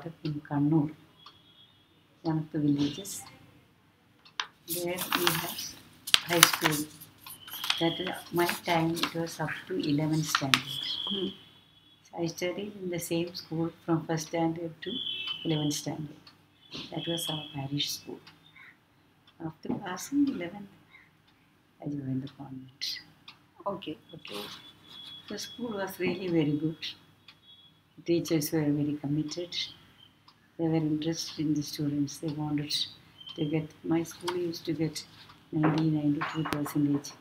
brought up in Kannoor, one of the villages. There we had high school. That my time it was up to 11th standard. So I studied in the same school from 1st standard to 11th standard. That was our parish school. After passing 11th, I joined the convent. Okay. The school was really very good. The teachers were very committed. They were interested in the students. They wanted to get, my school used to get 92%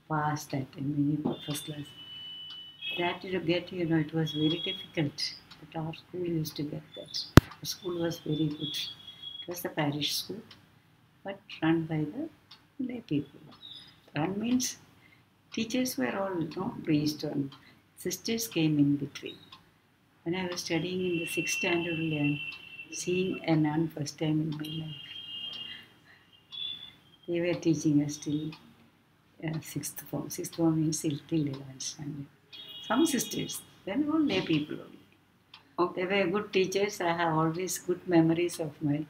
pass that time when you got first class. That to get, it was very difficult. But our school used to get that. The school was very good. It was the parish school, but run by the lay people. Run means teachers were all priests and sisters came in between. When I was studying in the 6th standard, I seeing a nun first time in my life. They were teaching us till 6th form. 6th form means till 11th standard. Some sisters, then all lay people only. They were good teachers. I have always good memories of my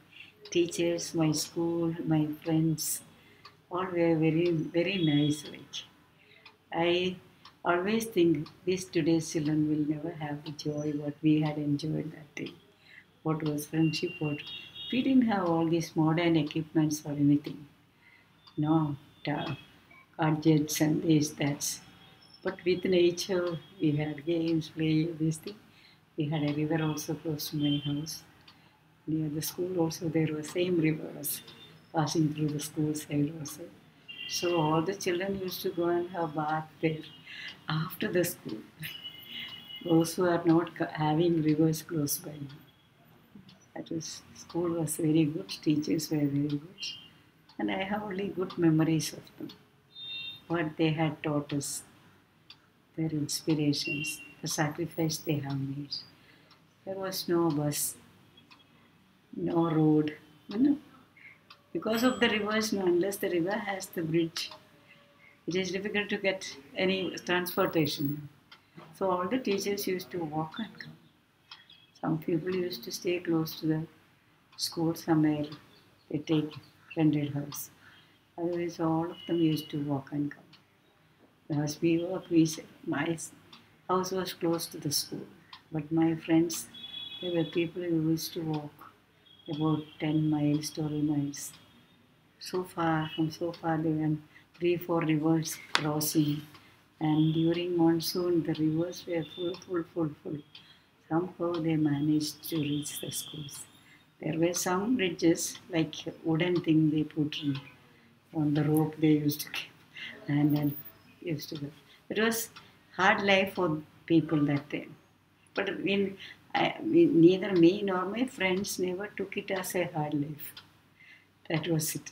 teachers, my school, my friends. All were very, very nice. I always think these today's children will never have the joy what we had enjoyed that day. What was friendship? What we didn't have all these modern equipments or anything. No, gadgets and this, that's. But with nature, we had games, play, this thing. We had a river also close to my house. Near the school also there was same river was passing through the school side also. So all the children used to go and have bath there after the school. Those who are not having rivers close by. That was, school was very good, teachers were very good. And I have only good memories of them. What they had taught us, their inspirations, the sacrifice they have made. There was no bus, no road. Because of the rivers, unless the river has the bridge, it is difficult to get any transportation. So all the teachers used to walk and come. Some people used to stay close to the school somewhere. They take rented house. Otherwise, all of them used to walk and come. As we work, my house was close to the school. But my friends, there were people who used to walk about 10 miles, 12 miles. So far, they were 3-4 rivers crossing. And during monsoon, the rivers were full. Somehow they managed to reach the schools. There were some bridges, like wooden thing they put on the rope they used to keep. And then used to go. It was hard life for people that time. But neither me nor my friends never took it as a hard life. That was it.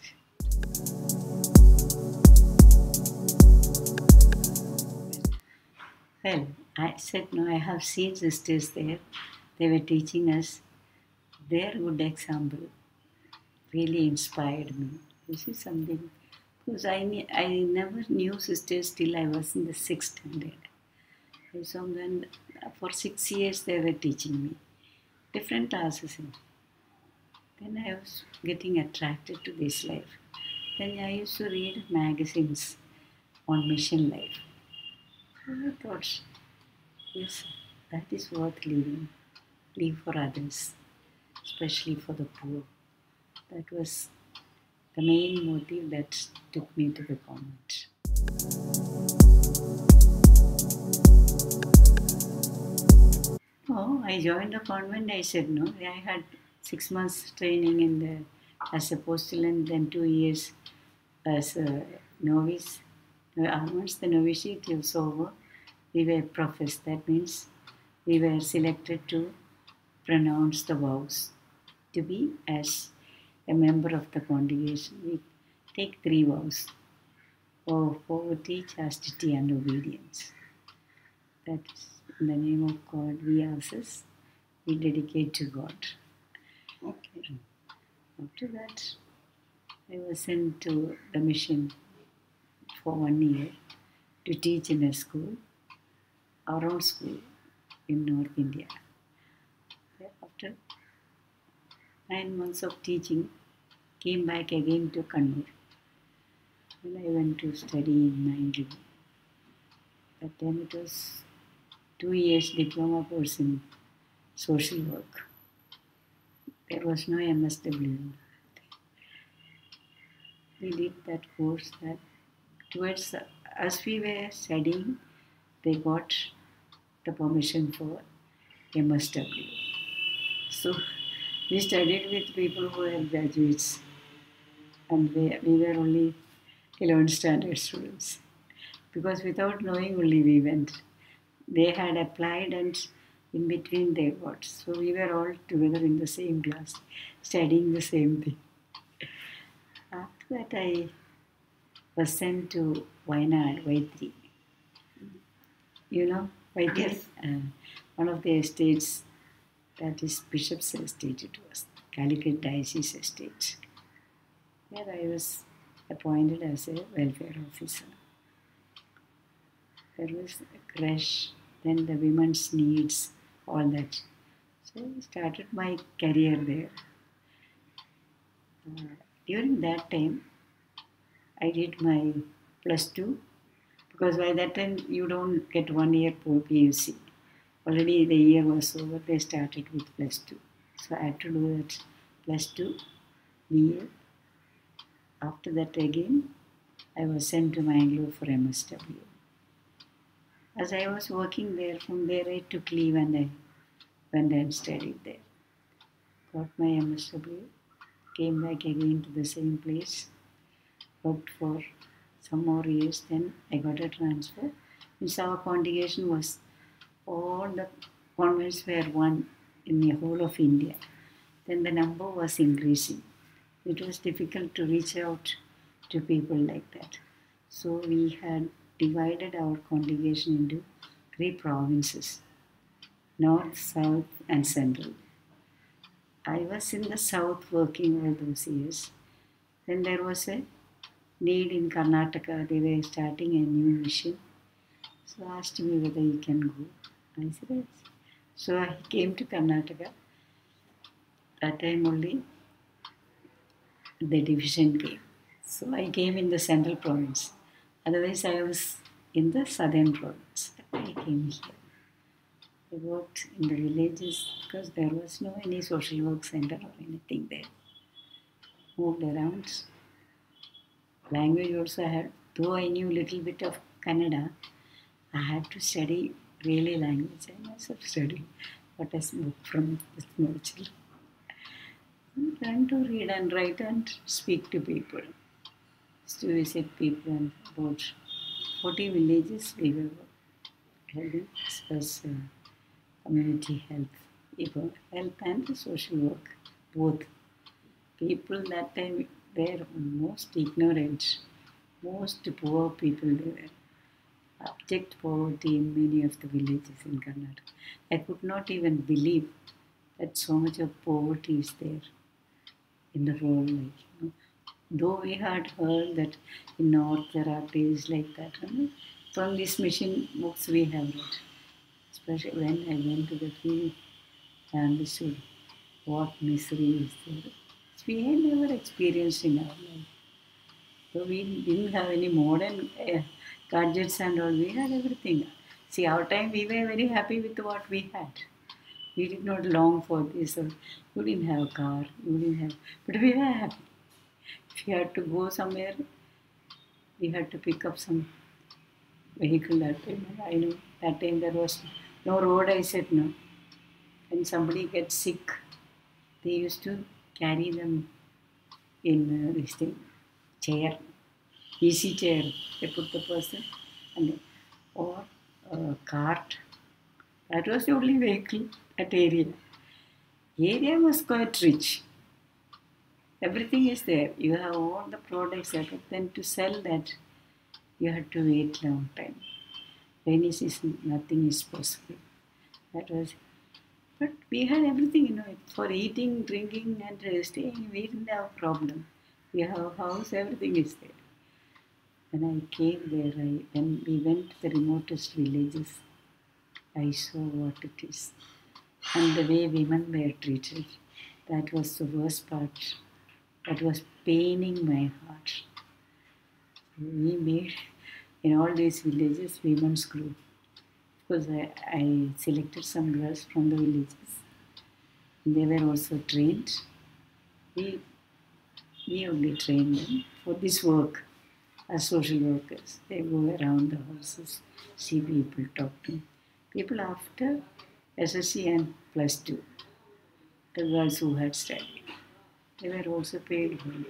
Well, I said no, I have seen sisters there. They were teaching us. Their good example really inspired me. This is something, because I never knew sisters till I was in the 6th standard. So then for 6 years they were teaching me different classes. Then I was getting attracted to this life. Then I used to read magazines on mission life. And I thought, yes, that is worth living. Live for others, especially for the poor. That was the main motive that took me to the convent. Oh, I joined the convent. I said no. I had 6 months training as a postulant, then 2 years as a novice. Once the novitiate was over, we were professed. That means we were selected to pronounce the vows to be as a member of the congregation. We take 3 vows: poverty, chastity, and obedience. That is, in the name of God, we ourselves, we dedicate to God. Okay. After that, I was sent to the mission for 1 year to teach in a school, our own school in North India. After 9 months of teaching, came back again to Kannoor. Then I went to study in Mangalore. That time it was 2 years diploma course in social work. There was no MSW. We did that course. That towards as we were studying, they got the permission for MSW. So we studied with people who were graduates, and we were only 11th standard students. Because without knowing only we went. They had applied and in between they got. So we were all together in the same class, studying the same thing. After that I was sent to Wayanad, Vaitri. You know, Vaitri? Yes. One of the estates, that is Bishop's estate it was, Calicut Diocese estate. There I was appointed as a welfare officer. There was a crash, then the women's needs, all that. So I started my career there. During that time, I did my +2 because by that time you don't get 1 year for PUC. Already the year was over, they started with +2. So I had to do that +2 BA. After that again, I was sent to Mangalore for MSW. As I was working there, from there I took leave and I went and studied there. Got my MSW, came back again to the same place, worked for some more years, then I got a transfer. Means our congregation was, all the convents were one in the whole of India. Then the number was increasing. It was difficult to reach out to people like that. So we had divided our congregation into 3 provinces, North, South and Central. I was in the South working all those years. Then there was a need in Karnataka. They were starting a new mission. So asked me whether you can go. I said yes. So I came to Karnataka. That time only the division came. So I came in the Central province. Otherwise I was in the Southern province. I came here. I worked in the villages because there was no any social work center or anything there. Moved around. Language also I had, though I knew little bit of Kannada, I had to study really language. I must have studied what is book from the small children. I'm trying to read and write and speak to people. To visit people and about 40 villages we were helping as community health and social work, both. People that time were most ignorant, most poor people they were. Abject poverty in many of the villages in Karnataka. I could not even believe that so much of poverty is there in the world. Though we had heard that in North there are places like that. From these mission books we have read. Especially when I went to the field, I understood what misery is there. We had never experienced in our life. So we didn't have any modern gadgets and all. We had everything. See, our time we were very happy with what we had. We did not long for this. Or we didn't have a car. We didn't have, but we were happy. If you had to go somewhere, we had to pick up some vehicle that time. I know that time there was no road. I said no. When somebody gets sick, they used to carry them in this thing, chair, easy chair. They put the person and or cart. That was the only vehicle at area. Area was quite rich. Everything is there. You have all the products there, but then to sell that, you had to wait long time. Rainy season, nothing is possible. That was, but we had everything, for eating, drinking, and staying. We didn't have problem. We have a house, everything is there. When I came there, when we went to the remotest villages, I saw what it is and the way women were treated. That was the worst part. That was paining my heart. We made in all these villages women's group. Because I selected some girls from the villages. They were also trained. We only trained them for this work as social workers. They go around the houses, see people, talk to people after SSC and plus 2. The girls who had studied. They were also paid well.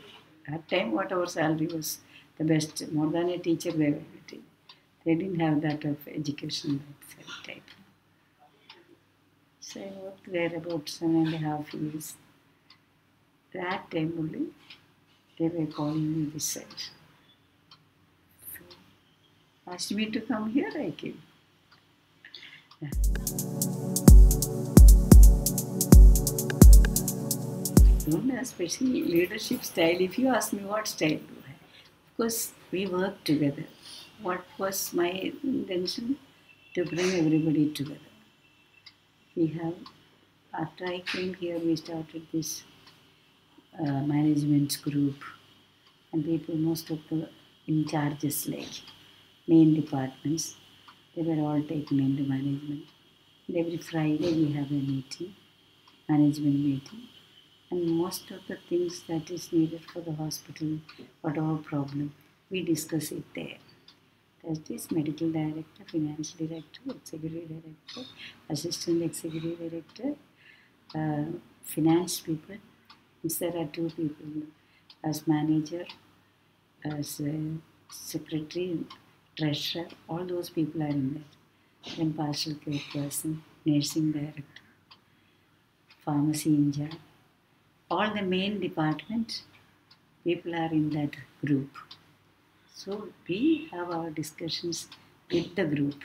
At time, what our salary was the best, more than a teacher they were getting. They didn't have that of education that type. So I worked there about 7.5 years. That time only, they were calling me this side. So, asked me to come here, I came. Yeah. Don't ask especially leadership style. If you ask me what style do I have, of course we work together. What was my intention? To bring everybody together. We have, after I came here, we started this management group, and people, most of the in charges like main departments, they were all taken into management. And every Friday we have a meeting, management meeting, and most of the things that is needed for the hospital, whatever problem, we discuss it there. That is medical director, finance director, executive director, assistant executive director, finance people. If there are 2 people as manager, as secretary, treasurer, all those people are in there. Then partial care person, nursing director, pharmacy in charge. All the main department people are in that group. So we have our discussions with the group.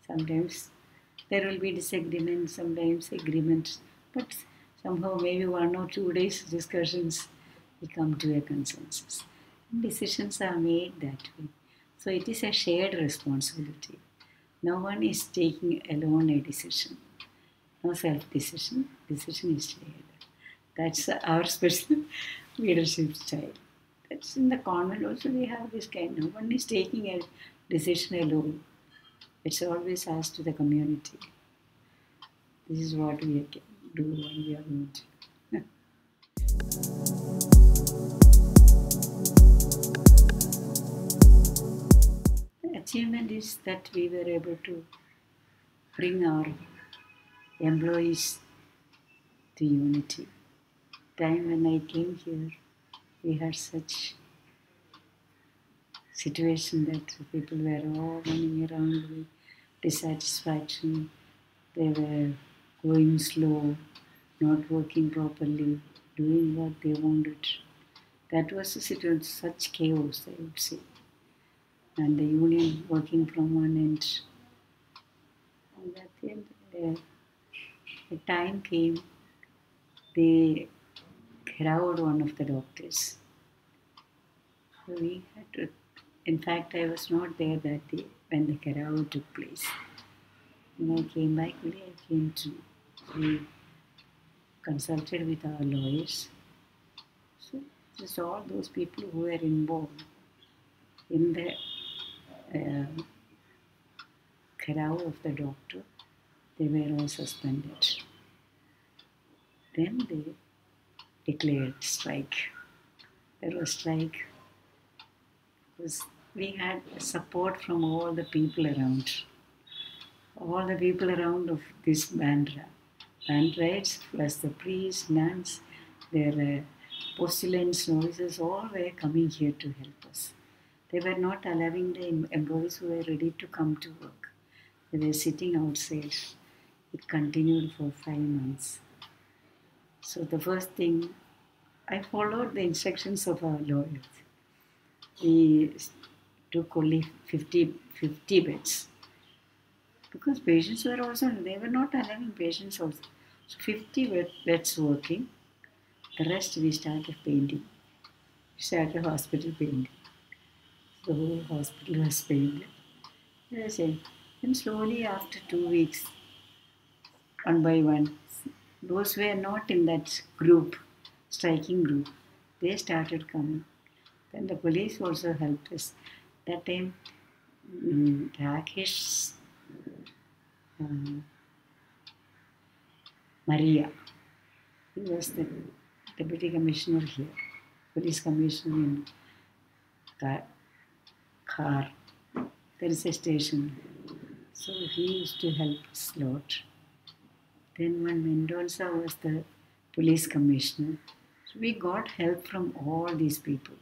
Sometimes there will be disagreements, sometimes agreements, but somehow maybe 1 or 2 days discussions, we come to a consensus. And decisions are made that way. So it is a shared responsibility. No one is taking alone a decision. No self-decision. Decision is shared. That's our special leadership style. That's in the convent also we have this kind. No one is taking a decision alone. It's always asked to the community. This is what we do when we are going to. The achievement is that we were able to bring our employees to unity. Time when I came here, we had such situation that people were all running around with dissatisfaction. They were going slow, not working properly, doing what they wanted. That was a situation, such chaos, I would say. And the union working from one end. And at the end, the time came, they crowd one of the doctors. So we had to, in fact, I was not there that day when the crowd took place. When I came back, we consulted with our lawyers. So just all those people who were involved in the crowd of the doctor, they were all suspended. Then they declared strike. There was strike because we had support from all the people around. All the people around of this bandra. Bandrites plus the priests, nuns, their postulants, novices, all were coming here to help us. They were not allowing the employees who were ready to come to work. They were sitting outside. It continued for 5 months. So the first thing, I followed the instructions of our lawyers. We took only 50 beds. Because patients were also, they were not allowing patients also. So 50 beds working. The rest we started painting. We started hospital painting. The whole hospital was painted. Then slowly after 2 weeks, one by one, those who were not in that group, striking group, they started coming. Then the police also helped us. That time, Rakesh Maria, he was the deputy commissioner here, police commissioner in Khar. There is a station. So he used to help us a lot. Then when Mendoza was the police commissioner, so we got help from all these people.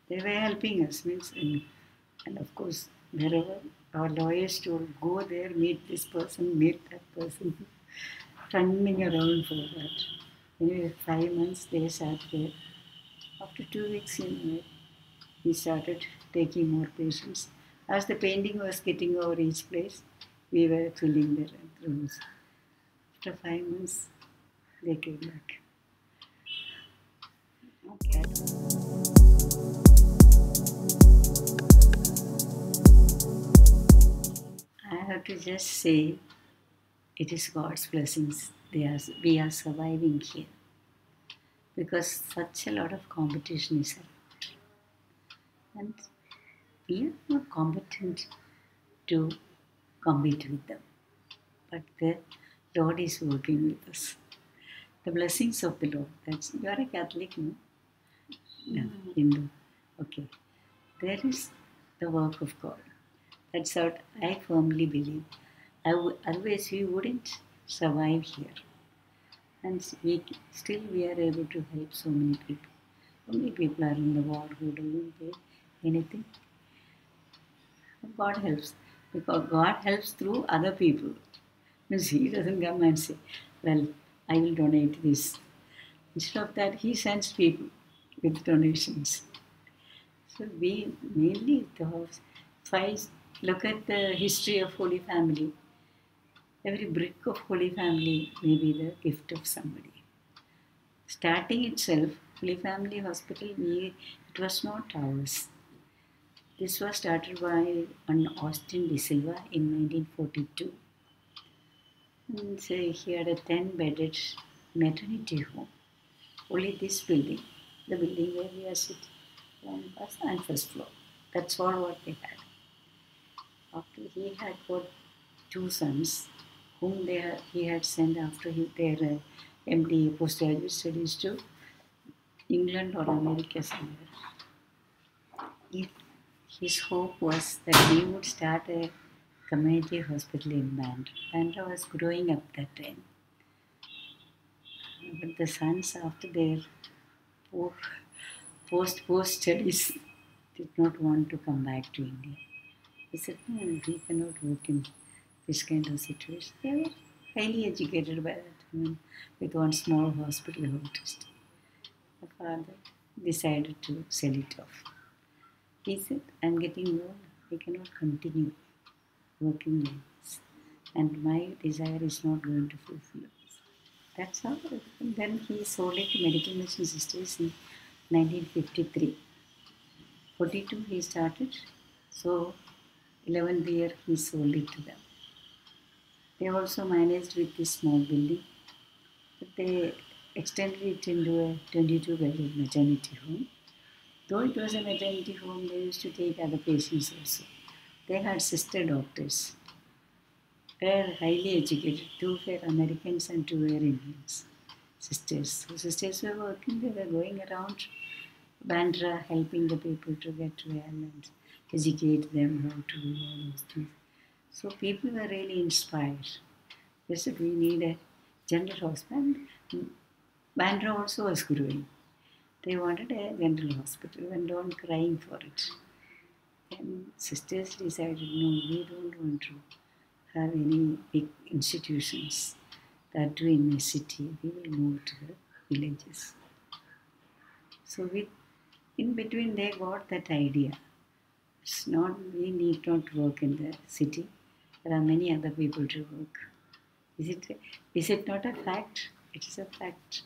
They were helping us, and of course, wherever our lawyers told, go there, meet this person, meet that person, running around for that. Anyway, 5 months they sat there. After 2 weeks, we started taking more patients. As the painting was getting over each place, we were filling the rooms. After 5 months, they came back. Okay. I have to just say, it is God's blessings. We are surviving here. Because such a lot of competition is around. And we are not competent to compete with them. But the Lord is working with us. The blessings of the Lord. You are a Catholic, no? No, Hindu. Okay. There is the work of God. That's what I firmly believe. Otherwise, we wouldn't survive here. And we are able to help so many people. So many people are in the world who don't pay anything. God helps. Because God helps through other people. Means He doesn't come and say, well, I will donate this. Instead of that, He sends people with donations. So we mainly, if I look at the history of Holy Family, every brick of Holy Family may be the gift of somebody. Starting itself, Holy Family Hospital, it was not ours. This was started by Austin De Silva in 1942. And so he had a 10-bedded maternity home. Only this building, the building where we are sitting, and first floor. That's all what they had. After he had got 2 sons, whom he had sent after their MD postgraduate studies to England or America somewhere. His hope was that he would start a community hospital in Bandra. Bandra was growing up that time. But the sons, after their post studies, did not want to come back to India. He said, no, we cannot work in this kind of situation. They were highly educated by that time, with one small hospital host. The father decided to sell it off. He said, I'm getting old, I cannot continue working like this. And my desire is not going to fulfill. That's how. And then he sold it to Medical Mission Sisters in 1953. 42 he started, so 11th year he sold it to them. They also managed with this small building, but they extended it into a 22-bedded maternity home. Though it was a maternity home, they used to take other patients also. They had sister doctors. They were highly educated. 2 were Americans and 2 were Indians. Sisters. So sisters were working, they were going around Bandra helping the people to get well and educate them how to do all those things. So people were really inspired. They said, we need a general hospital. Bandra also was growing. They wanted a general hospital, went on crying for it. Then sisters decided, no, we don't want to have any big institutions that do in a city. We will move to the villages. So in between they got that idea. It's not, we need not work in the city. There are many other people to work. Is it not a fact? It is a fact.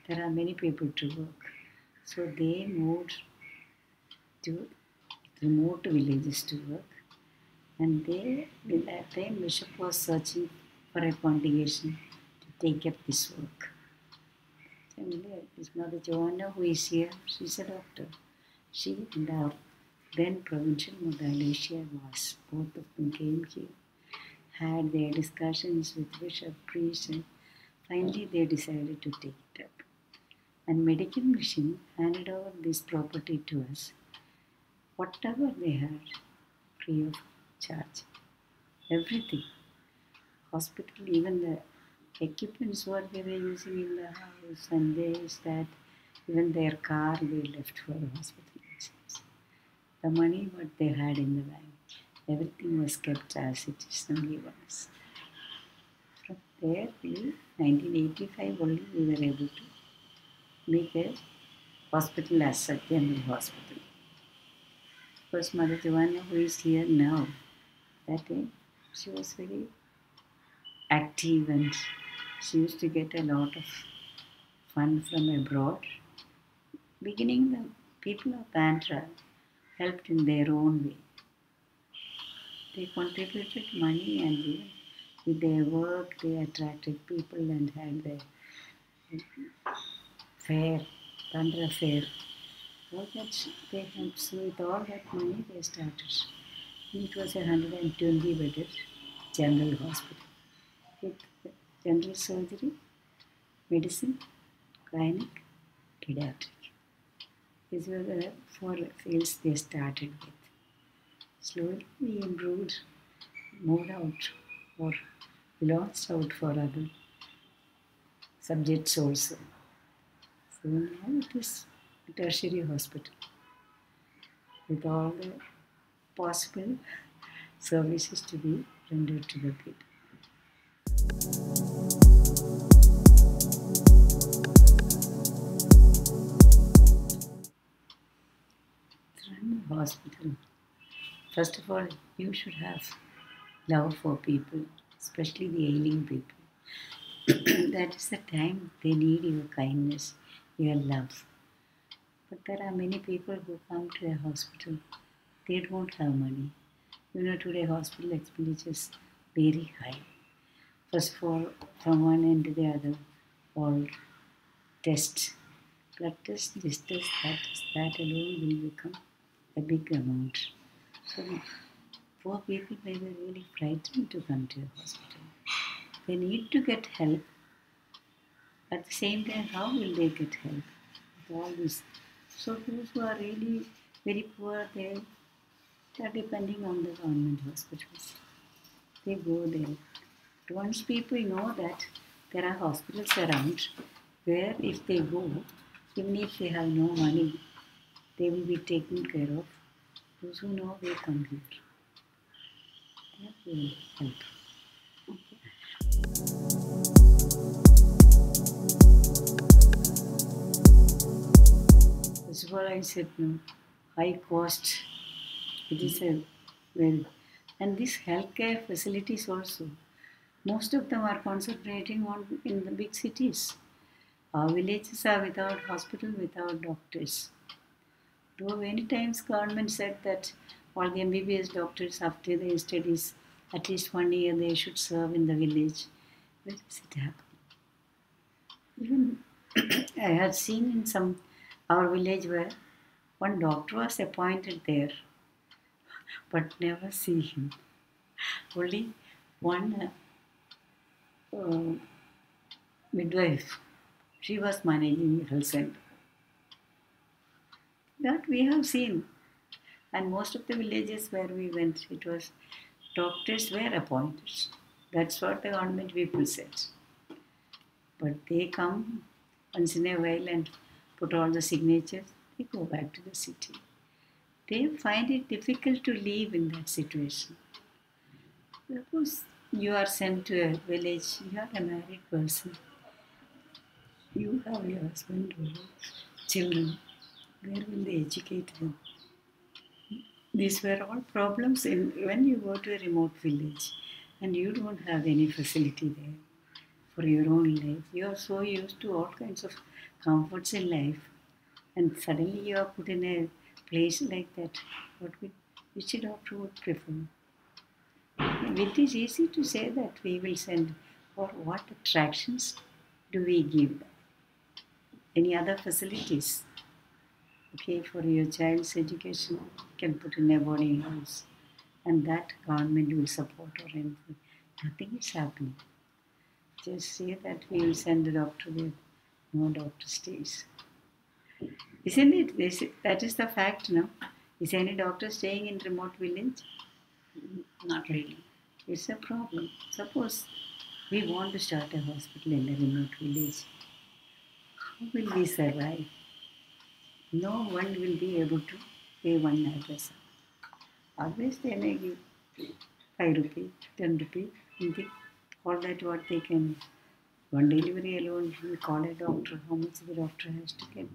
There are many people to work. So they moved to remote villages to work. And with that time, Bishop was searching for a congregation to take up this work. And this Mother Joanna, who is here, she's a doctor. She and our then provincial Mother Alicia was. Both of them came here, had their discussions with bishop, priest, and finally they decided to take it up. And Medical Mission handed over this property to us, whatever they had, free of charge. Everything. Hospital, even the equipments what they were using in the house and this, that, even their car they left for the hospital. The money what they had in the bank, everything was kept as it is and given us. From there, 1985 only we were able to make a hospital as such, general hospital. Because Mother Joanna, who is here now, that day she was very active and she used to get a lot of fund from abroad. Beginning, the people of Bandra helped in their own way. They contributed money and with their work they attracted people and had their fair, Bandra fair. All that they helped. So with all that money they started. It was a 120 bedded general hospital with general surgery, medicine, gynec, pediatric. These were the 4 fields they started with. Slowly we improved, moved out, or launched out for other subjects also. So now it is a tertiary hospital with all the possible services to be rendered to the people. To run a hospital, first of all, you should have love for people, especially the ailing people. That is the time they need your kindness, your love. But there are many people who come to a hospital, they don't have money. You know, today hospital expenditure is very high. First of all, from one end to the other, all tests, blood test, this test, that alone will become a big amount. So poor people may be really frightened to come to a hospital. They need to get help. At the same time, how will they get help with all this? So those who are really very poor, they are depending on the government hospitals. They go there. But once people know that there are hospitals around where if they go, even if they have no money, they will be taken care of. Those who know, they come here. That will help. Okay. That's what I said, no. High cost. It is a well, and these healthcare facilities also, most of them are concentrating on in the big cities. Our villages are without hospital, without doctors. Though many times government said that all the MBBS doctors after their studies, at least 1 year they should serve in the village. Where does it happen? Even I had seen in some our village where one doctor was appointed there, but never see him. Only one midwife, she was managing the health center. That we have seen. And most of the villages where we went, it was doctors were appointed. That's what the government people said. But they come once in a while and put all the signatures, they go back to the city. They find it difficult to live in that situation. Suppose you are sent to a village, you are a married person, you have your husband or children, where will they educate them? These were all problems when you go to a remote village and you don't have any facility there for your own life. You are so used to all kinds of comforts in life, and suddenly you are put in a place like that. Which doctor would prefer? It is easy to say that we will send or what attractions do we give them? Any other facilities? Okay, for your child's education, you can put in a boarding house and that government will support or anything. Nothing is happening. Just say that we will send the doctor there. No doctor stays. Isn't it? That is the fact, no? Is any doctor staying in remote village? Not really. It's a problem. Suppose we want to start a hospital in a remote village. How will we survive? No one will be able to pay one address. Always they may give 5 rupee, 10 rupee, anything. All that what they can. One delivery alone, we call a doctor, how much the doctor has to get.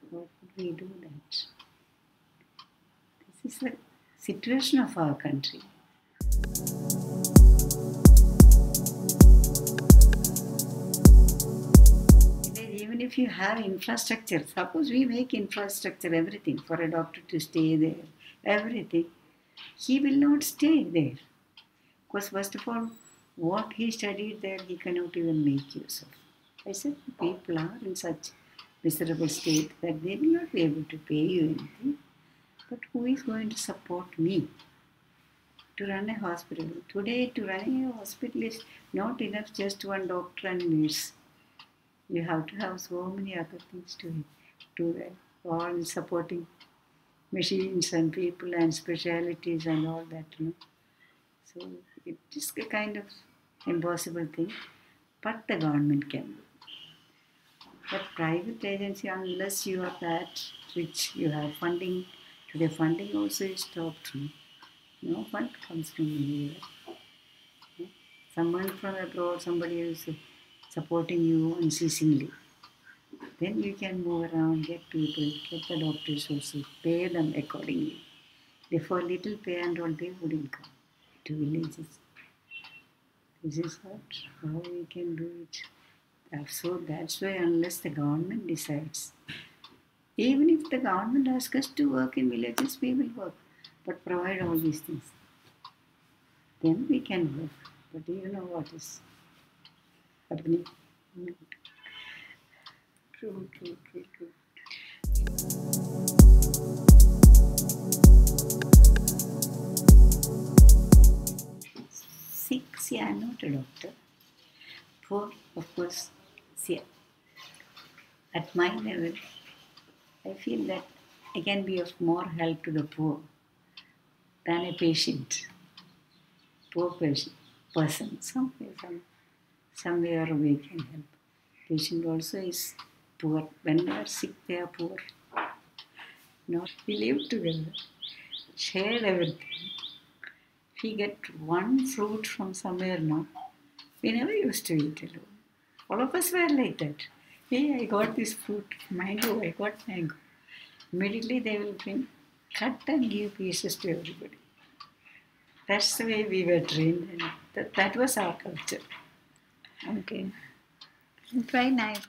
What would we do that? This is the situation of our country. Even if you have infrastructure, suppose we make infrastructure, everything, for a doctor to stay there, everything, he will not stay there. Because first of all, what he studied there, he cannot even make use of. I said, people are in such miserable state that they will not be able to pay you anything. But who is going to support me to run a hospital? Today, to run a hospital is not enough just one doctor and nurse. You have to have so many other things to do that. All supporting machines and people and specialities and all that, you know. So it is a kind of impossible thing, but the government can do. But private agency, unless you are that rich, you have funding. Today funding also is stopped. No fund comes from anywhere. Someone from abroad, somebody is supporting you unceasingly. Then you can move around, get people, get the doctors also, pay them accordingly. For little pay and all, they wouldn't come to villages. This is how we can do it. So that's why unless the government decides, even if the government asks us to work in villages, we will work, but provide all these things. Then we can work. But do you know what is happening? True. Sick, see, I'm not a doctor. Poor, of course, see, at my level, I feel that I can be of more help to the poor than a patient. Poor person, somewhere we can help. Patient also is poor. When they are sick, they are poor. No, we live together, share everything. If we get one fruit from somewhere now, we never used to eat alone. All of us were like that. Hey, I got this fruit, mango, I got mango. Immediately they will bring, cut and give pieces to everybody. That's the way we were trained, and that was our culture. Okay. It's very nice.